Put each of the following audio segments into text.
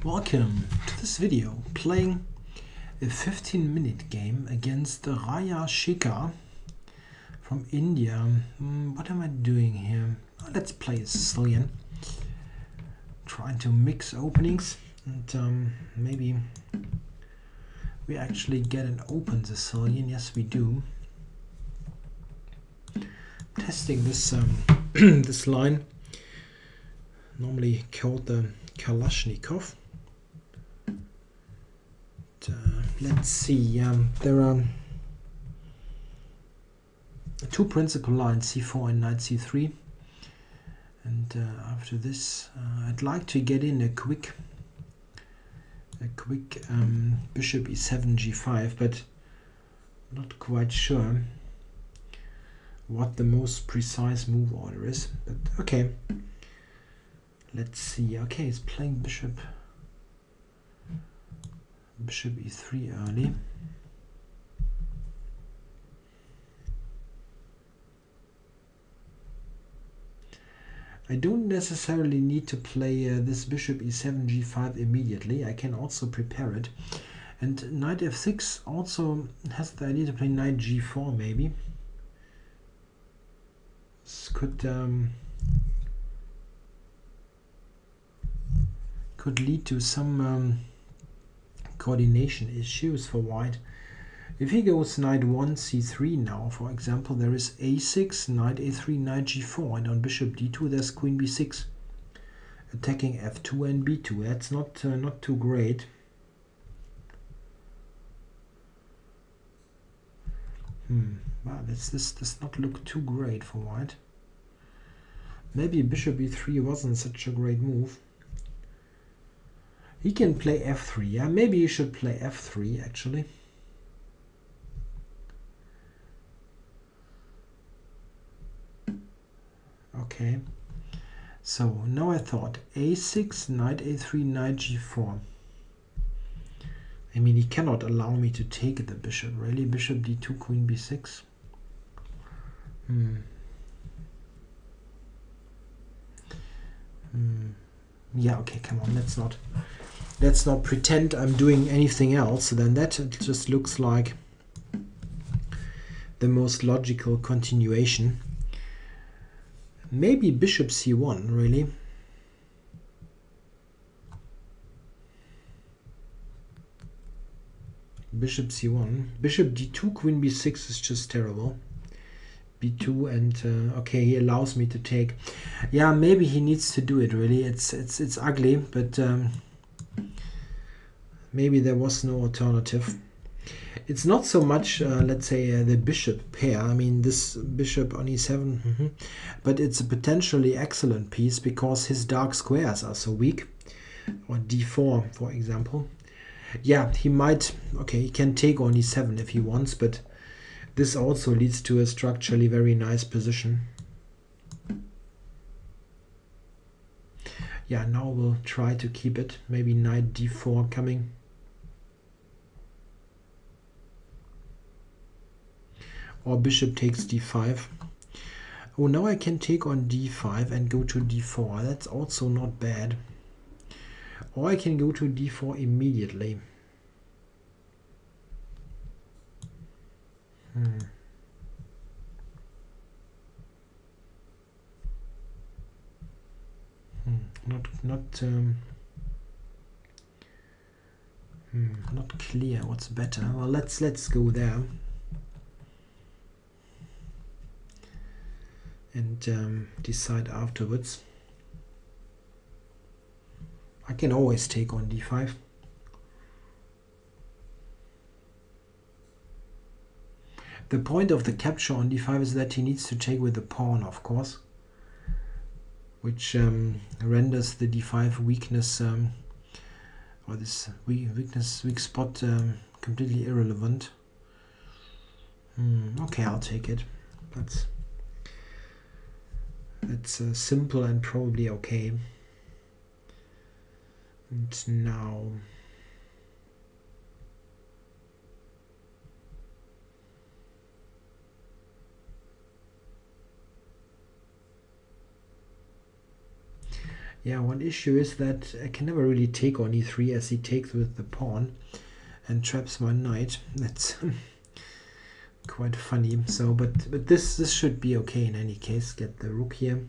Welcome to this video playing a 15-minute game against Raya Shikha from India. What am I doing here? Let's play a Sicilian. Trying to mix openings and maybe we actually get an open Sicilian. Yes, we do. Testing this this line, normally called the Kalashnikov. Let's see, there are two principal lines, c4 and knight c3, and after this I'd like to get in a quick bishop e7 g5, but not quite sure what the most precise move order is, but okay, let's see. Okay, he's playing bishop e3 early. I don't necessarily need to play this bishop e7 g5 immediately. I can also prepare it, and knight f6 also has the idea to play knight g4 maybe. This could lead to some coordination issues for white. If he goes knight 1 c3 now, for example, there is a6, knight a3, knight g4, and on bishop d2 there's queen b6 attacking f2 and b2. That's not too great. Wow, this does not look too great for white. Maybe bishop e3 wasn't such a great move. He can play f3. Yeah, maybe he should play f3 actually. Okay, so now I thought a6, knight a3, knight g4. I mean, he cannot allow me to take the bishop, really. Bishop d2, queen b6. Yeah, okay, come on, let's not pretend I'm doing anything else than that. It just looks like the most logical continuation. Maybe bishop c1, really. Bishop c1. Bishop d2, queen b6 is just terrible. b2 and okay, he allows me to take. Yeah, maybe he needs to do it, really. It's ugly, but maybe there was no alternative. It's not so much, let's say, the bishop pair. I mean, this bishop on e7, but it's a potentially excellent piece because his dark squares are so weak. Or d4, for example. Yeah, he might, okay, he can take on e7 if he wants, but this also leads to a structurally very nice position. Yeah, now we'll try to keep it. Maybe knight d4 coming. Or bishop takes d5. Oh, now I can take on d5 and go to d4. That's also not bad. Or I can go to d4 immediately. Not clear what's better. Well, let's go there and decide afterwards. I can always take on d5. The point of the capture on d5 is that he needs to take with the pawn, of course, which renders the d5 weakness or this weak spot completely irrelevant. Okay, I'll take it. That's simple and probably okay. And now Yeah, one issue is that I can never really take on e3 as he takes with the pawn and traps my knight. That's quite funny. So, but this should be okay in any case. Get the rook here,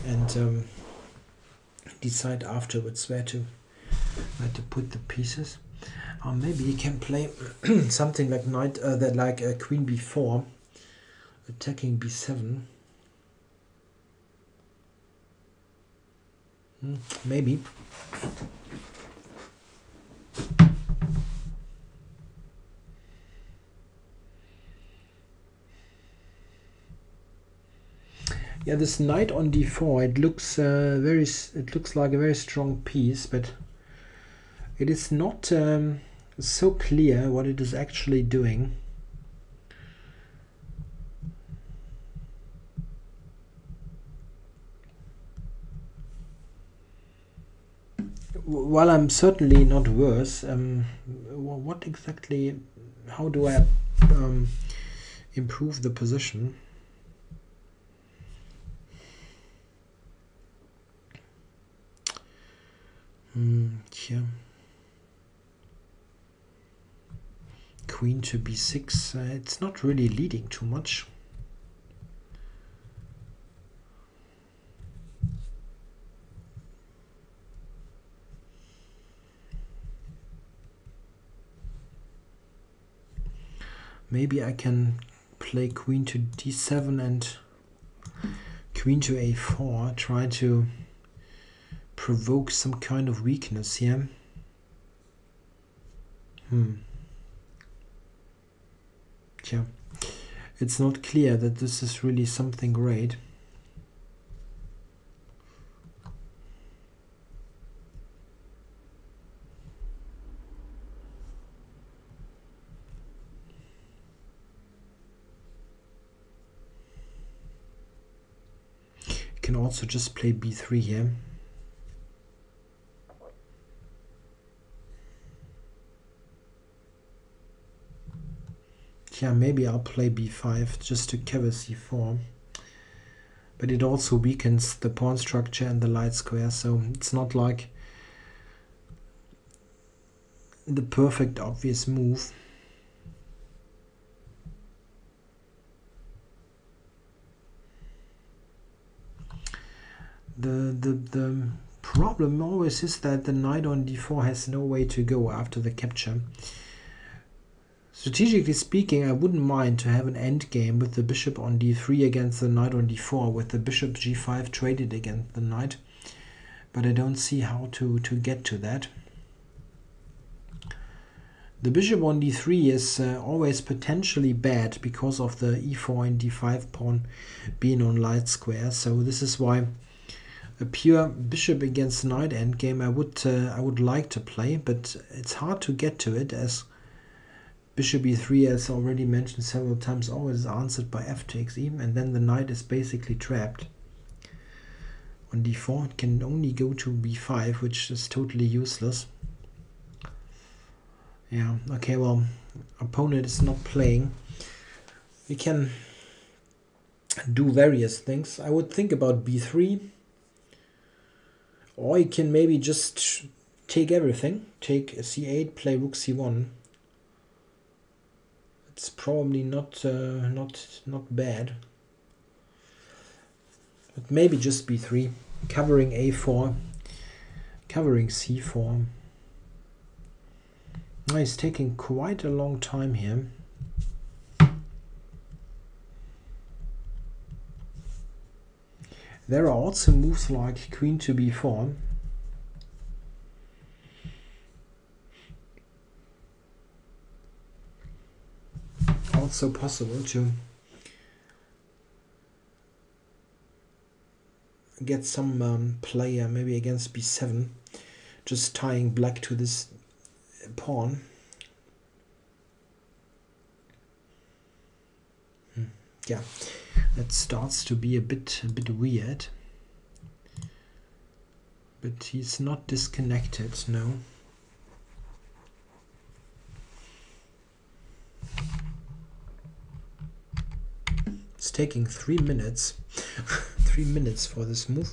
and decide afterwards where to put the pieces. Or maybe he can play something like queen b4, attacking b7. Maybe. Yeah, this knight on d4. It looks It looks like a very strong piece, but it is not so clear what it is actually doing. While I'm certainly not worse, what exactly? How do I improve the position? Here. Queen to b6. It's not really leading too much. Maybe I can play queen to d7 and queen to a4, try to provoke some kind of weakness here. Yeah, it's not clear that this is really something great. Can also just play b3 here. Yeah, maybe I'll play b5 just to cover c4. But it also weakens the pawn structure and the light square, so it's not like the perfect obvious move. The problem always is that the knight on d4 has no way to go after the capture. Strategically speaking, I wouldn't mind to have an endgame with the bishop on d3 against the knight on d4, with the bishop g5 traded against the knight, but I don't see how to get to that. The bishop on d3 is always potentially bad because of the e4 and d5 pawn being on light square, so this is why a pure bishop against knight endgame I would like to play, but it's hard to get to it, as bishop e3, as already mentioned several times, always answered by f takes e, and then the knight is basically trapped. On d4 it can only go to b5, which is totally useless. Yeah, okay, well, opponent is not playing. We can do various things. I would think about b3, or you can maybe just take everything. Take c8, play rook c1. It's probably not bad. But maybe just b3, covering a4, covering c4. Oh, it's taking quite a long time here. There are also moves like queen to b4. Also possible to get some player maybe against b7, just tying black to this pawn. Yeah, that starts to be a bit weird, but he's not disconnected, no. It's taking 3 minutes. 3 minutes for this move.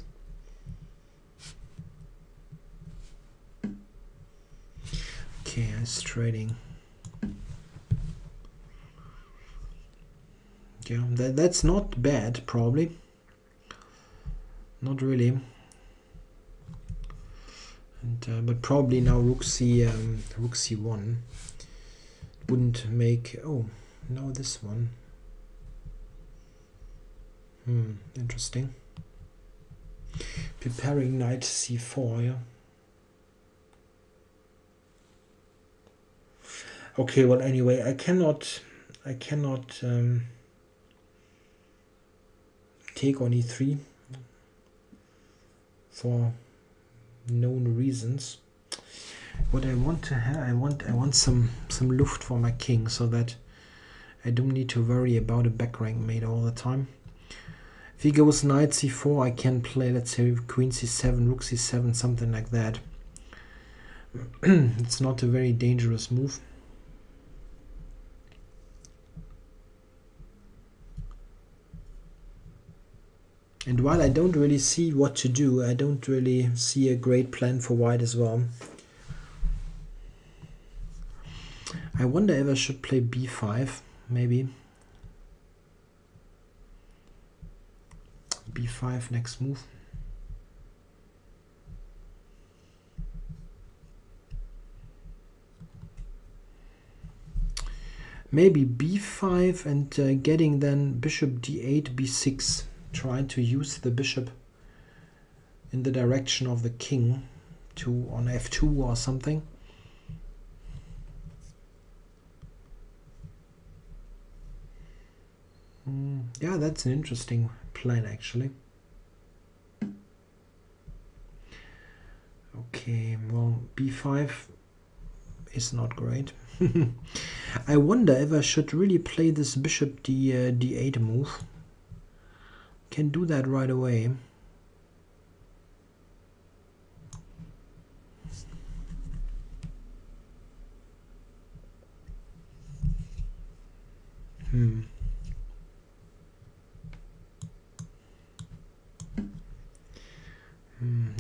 Okay, it's trading. Yeah, that's not bad, probably. Not really. And but probably now rook c1 wouldn't make. Oh, no, this one. Interesting. Preparing knight c4. Yeah. Okay. Well, anyway, I cannot take on e3 for known reasons. What I want to have, I want some luft for my king, so that I don't need to worry about a back rank mate all the time. If he goes knight c4, I can play, let's say, queen c7, rook c7, something like that. It's not a very dangerous move. And while I don't really see what to do, I don't really see a great plan for white as well. I wonder if I should play b5, maybe. b5 next move. Maybe b5 and getting then bishop d8, b6. Trying to use the bishop in the direction of the king to on f2 or something. Yeah, that's an interesting plan actually. Okay, well, b5 is not great. I wonder if I should really play this bishop d8 move. Can do that right away.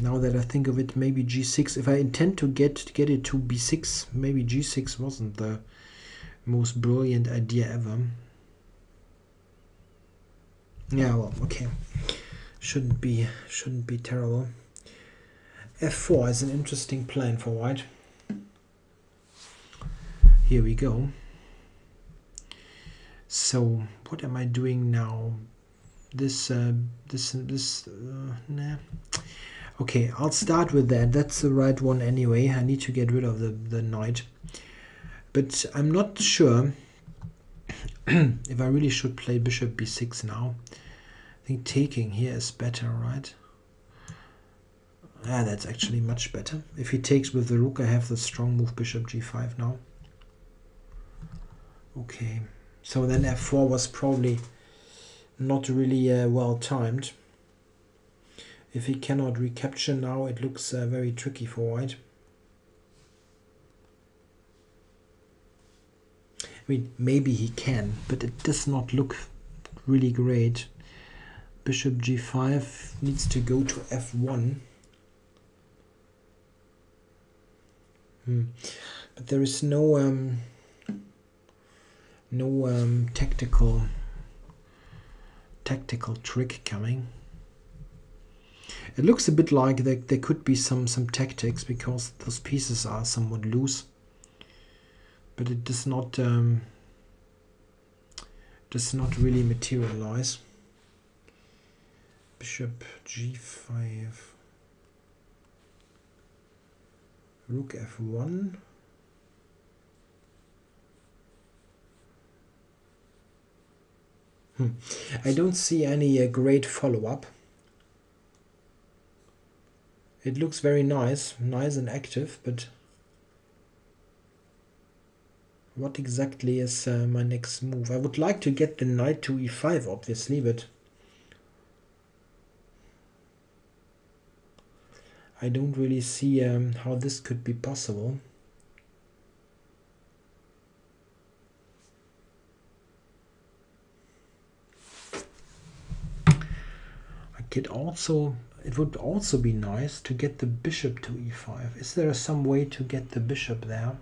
Now that I think of it, maybe g6. If I intend to get it to b6, maybe g6 wasn't the most brilliant idea ever. Yeah, well, okay. Shouldn't be terrible. f4 is an interesting plan for white. Here we go. So what am I doing now? Nah. Okay, I'll start with that. That's the right one anyway. I need to get rid of the knight. But I'm not sure if I really should play bishop b6 now. I think taking here is better, right? Ah, that's actually much better. If he takes with the rook, I have the strong move bishop g5 now. Okay, so then f4 was probably not really well timed. If he cannot recapture now, it looks very tricky for white. I mean, maybe he can, but it does not look really great. Bishop g5 needs to go to f1. But there is no tactical trick coming. It looks a bit like there could be some tactics, because those pieces are somewhat loose, but it does not really materialize. Bishop g5, rook f1. I don't see any great follow-up. It looks very nice and active, but what exactly is my next move? I would like to get the knight to e5, obviously, but I don't really see how this could be possible. it would also be nice to get the bishop to e5. Is there some way to get the bishop there?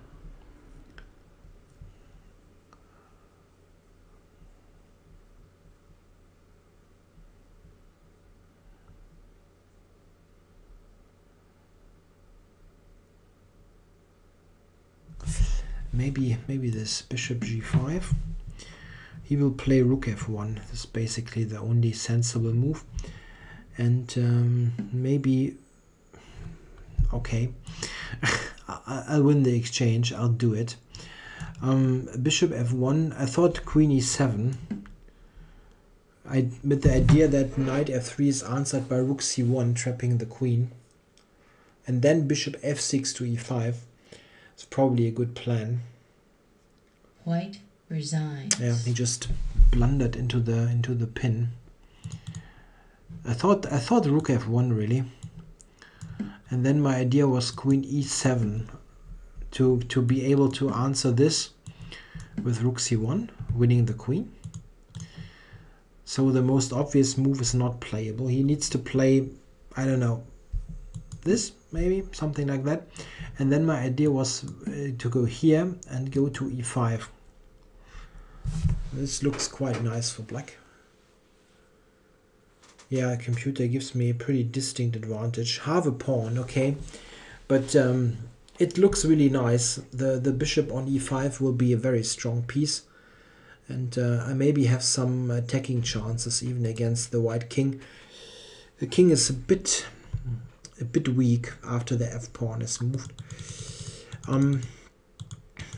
Maybe this bishop g5. He will play rook f1. This is basically the only sensible move. And maybe, okay, I'll win the exchange. I'll do it. Bishop f1. I thought queen e7. With the idea that knight f3 is answered by rook c1, trapping the queen. And then bishop f6 to e5. It's probably a good plan. White resigns. Yeah, he just blundered into the pin. I thought rook f1 really, and then my idea was queen e7 to be able to answer this with rook c1, winning the queen. So the most obvious move is not playable. He needs to play, I don't know, this maybe, something like that. And then my idea was to go here and go to e5. This looks quite nice for black. Yeah, computer gives me a pretty distinct advantage. Half a pawn, okay. But it looks really nice. The bishop on e5 will be a very strong piece. And I maybe have some attacking chances even against the white king. The king is a bit weak after the f-pawn is moved.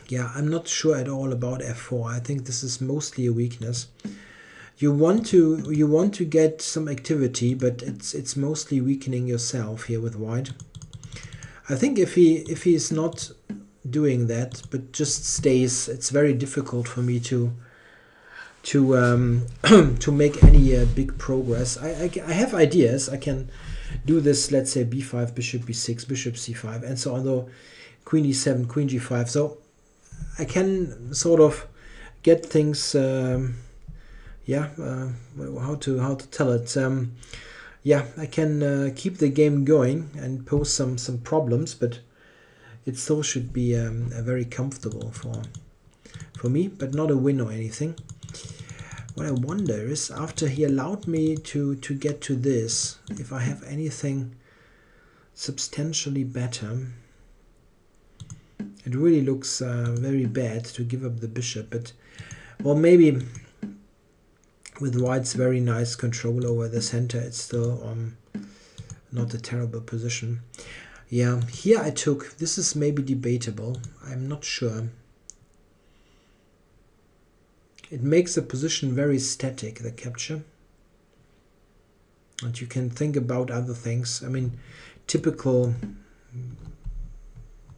Yeah, I'm not sure at all about f4. I think this is mostly a weakness. You want to get some activity, but it's mostly weakening yourself here with white. I think if he is not doing that, but just stays, it's very difficult for me to make any big progress. I have ideas. I can do this, let's say b5, bishop b6, bishop c5, and so on. Though queen e7, queen g5. So I can sort of get things. Yeah, how to tell it? Yeah, I can keep the game going and pose some problems, but it still should be very comfortable for me, but not a win or anything. What I wonder is, after he allowed me to get to this, if I have anything substantially better. It really looks very bad to give up the bishop, but well, maybe with white's very nice control over the center, it's still not a terrible position. Yeah, here I took, this is maybe debatable, I'm not sure. It makes the position very static, the capture. And you can think about other things. I mean, typical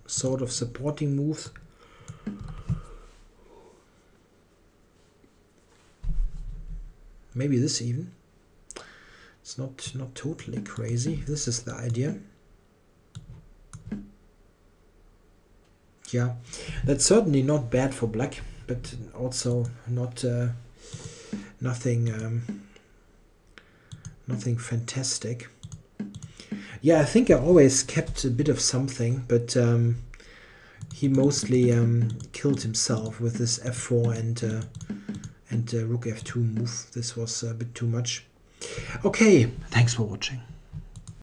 sort of supporting moves. Maybe this even. It's not totally crazy. This is the idea. Yeah, that's certainly not bad for black, but also not nothing fantastic. Yeah, I think I always kept a bit of something, but he mostly killed himself with this f4 and rook f2 move. This was a bit too much. Okay, thanks for watching.